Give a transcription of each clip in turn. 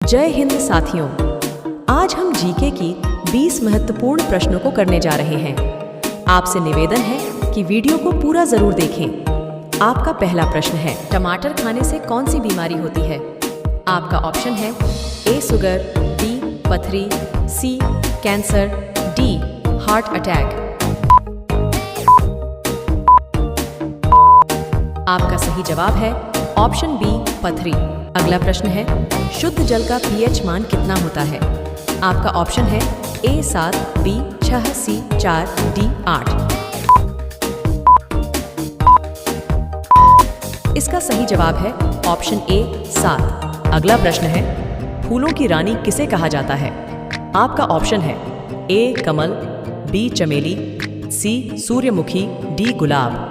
जय हिंद साथियों, आज हम जीके की 20 महत्वपूर्ण प्रश्नों को करने जा रहे हैं। आपसे निवेदन है कि वीडियो को पूरा जरूर देखें। आपका पहला प्रश्न है, टमाटर खाने से कौन सी बीमारी होती है? आपका ऑप्शन है ए शुगर, बी पथरी, सी कैंसर, डी हार्ट अटैक। आपका सही जवाब है ऑप्शन बी पथरी। अगला प्रश्न है, शुद्ध जल का पीएच मान कितना होता है? आपका ऑप्शन है ए 7, बी 6, सी 4, डी 8। इसका सही जवाब है ऑप्शन ए 7। अगला प्रश्न है, फूलों की रानी किसे कहा जाता है? आपका ऑप्शन है ए कमल, बी चमेली, सी सूर्यमुखी, डी गुलाब।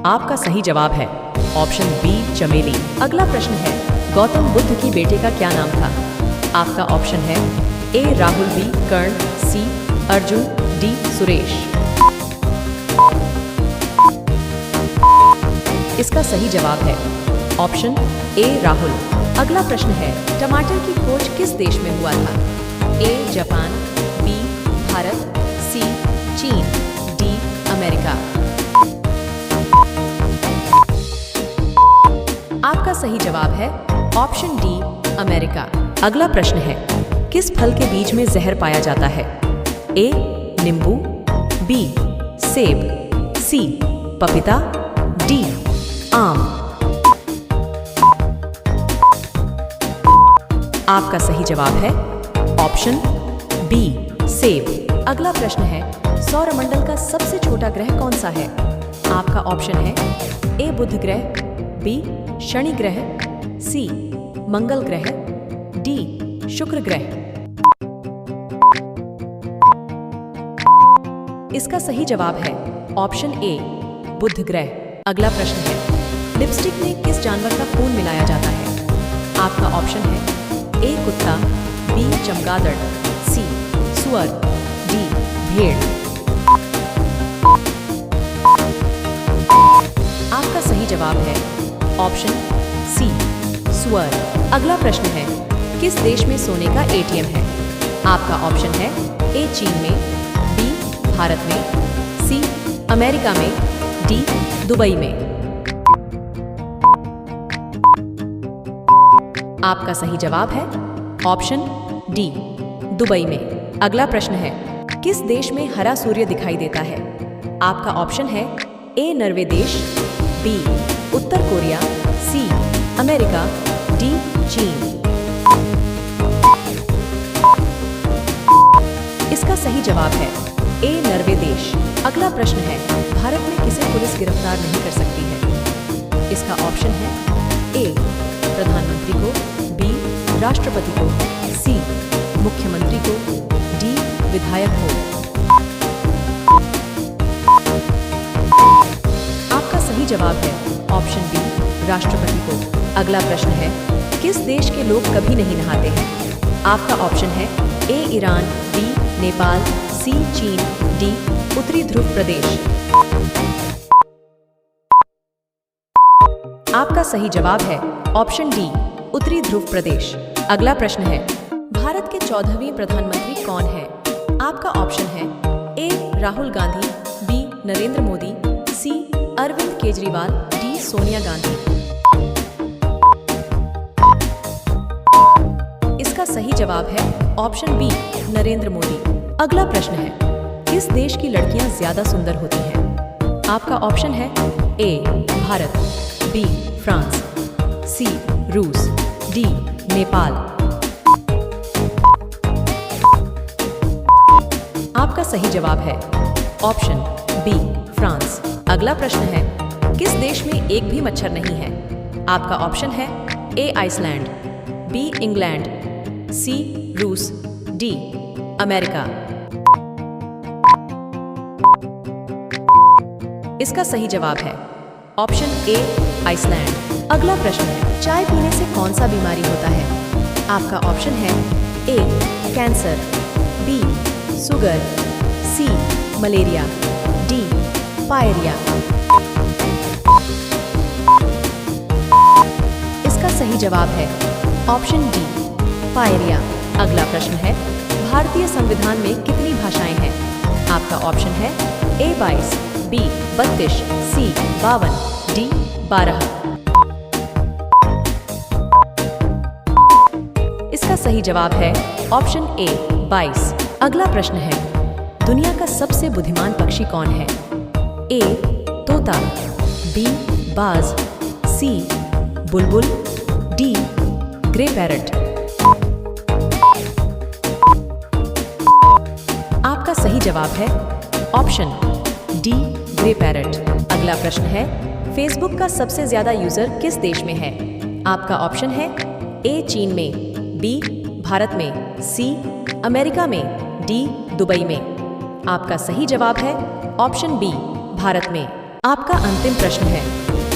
आपका सही जवाब है ऑप्शन बी चमेली। अगला प्रश्न है, गौतम बुद्ध की बेटे का क्या नाम था? आपका ऑप्शन है ए राहुल, बी कर्ण, सी अर्जुन, डी सुरेश। इसका सही जवाब है ऑप्शन ए राहुल। अगला प्रश्न है, टमाटर की खोज किस देश में हुआ था? ए जापान, बी भारत, सी चीन, डी अमेरिका। आपका सही जवाब है ऑप्शन डी अमेरिका। अगला प्रश्न है, किस फल के बीज में जहर पाया जाता है? ए नींबू, बी सेब, सी पपीता, डी आम। आपका सही जवाब है ऑप्शन बी सेब। अगला प्रश्न है, सौरमंडल का सबसे छोटा ग्रह कौन सा है? आपका ऑप्शन है ए बुध ग्रह, बी शनि ग्रह, सी मंगल ग्रह, डी शुक्र ग्रह। इसका सही जवाब है ऑप्शन ए बुध ग्रह। अगला प्रश्न है, लिपस्टिक में किस जानवर का खून मिलाया जाता है? आपका ऑप्शन है ए कुत्ता, बी चमगादड़, सी सुअर, डी भेड़। आपका सही जवाब है ऑप्शन सी सुअर। अगला प्रश्न है, किस देश में सोने का एटीएम है? आपका ऑप्शन है ए चीन में, बी भारत में, सी अमेरिका में, डी दुबई में। आपका सही जवाब है ऑप्शन डी दुबई में। अगला प्रश्न है, किस देश में हरा सूर्य दिखाई देता है? आपका ऑप्शन है ए नर्वे देश, बी उत्तर कोरिया, सी अमेरिका, डी चीन। इसका सही जवाब है ए नर्वे देश। अगला प्रश्न है, भारत में किसे पुलिस गिरफ्तार नहीं कर सकती है? इसका ऑप्शन है ए प्रधानमंत्री को, बी राष्ट्रपति को, सी मुख्यमंत्री को, डी विधायक को। आपका सही जवाब है ऑप्शन बी राष्ट्रपति को। अगला प्रश्न है, किस देश के लोग कभी नहीं नहाते हैं? आपका ऑप्शन है ए ईरान, बी नेपाल, सी चीन, डी उत्तरी ध्रुव प्रदेश। आपका सही जवाब है ऑप्शन डी उत्तरी ध्रुव प्रदेश। अगला प्रश्न है, भारत के 14वें प्रधानमंत्री कौन है? आपका ऑप्शन है ए राहुल गांधी, बी नरेंद्र मोदी, सी अरविंद केजरीवाल, डी सोनिया गांधी। इसका सही जवाब है ऑप्शन बी नरेंद्र मोदी। अगला प्रश्न है, किस देश की लड़कियां ज्यादा सुंदर होती हैं? आपका ऑप्शन है ए भारत, बी फ्रांस, सी रूस, डी नेपाल। आपका सही जवाब है ऑप्शन बी फ्रांस। अगला प्रश्न है, किस देश में एक भी मच्छर नहीं है? आपका ऑप्शन है ए आइसलैंड, बी इंग्लैंड, सी रूस, डी अमेरिका। इसका सही जवाब है ऑप्शन ए आइसलैंड। अगला प्रश्न है, चाय पीने से कौन सा बीमारी होता है? आपका ऑप्शन है ए कैंसर, बी शुगर, सी मलेरिया, डी पायरिया। सही जवाब है ऑप्शन डी पायरिया। अगला प्रश्न है, भारतीय संविधान में कितनी भाषाएं हैं? आपका ऑप्शन है ए 22, बी 32, सी 52, डी 12। इसका सही जवाब है ऑप्शन ए 22। अगला प्रश्न है, दुनिया का सबसे बुद्धिमान पक्षी कौन है? ए तोता, बी बाज, सी बुलबुल, डी ग्रे पैरट। आपका सही जवाब है ऑप्शन डी ग्रे पैरट। अगला प्रश्न है, फेसबुक का सबसे ज्यादा यूजर किस देश में है? आपका ऑप्शन है ए चीन में, बी भारत में, सी अमेरिका में, डी दुबई में। आपका सही जवाब है ऑप्शन बी भारत में। आपका अंतिम प्रश्न है,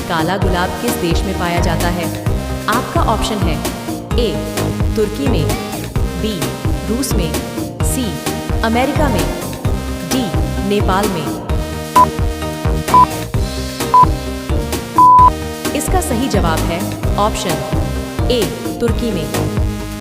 काला गुलाब किस देश में पाया जाता है? आपका ऑप्शन है ए तुर्की में, बी रूस में, सी अमेरिका में, डी नेपाल में। इसका सही जवाब है ऑप्शन ए तुर्की में।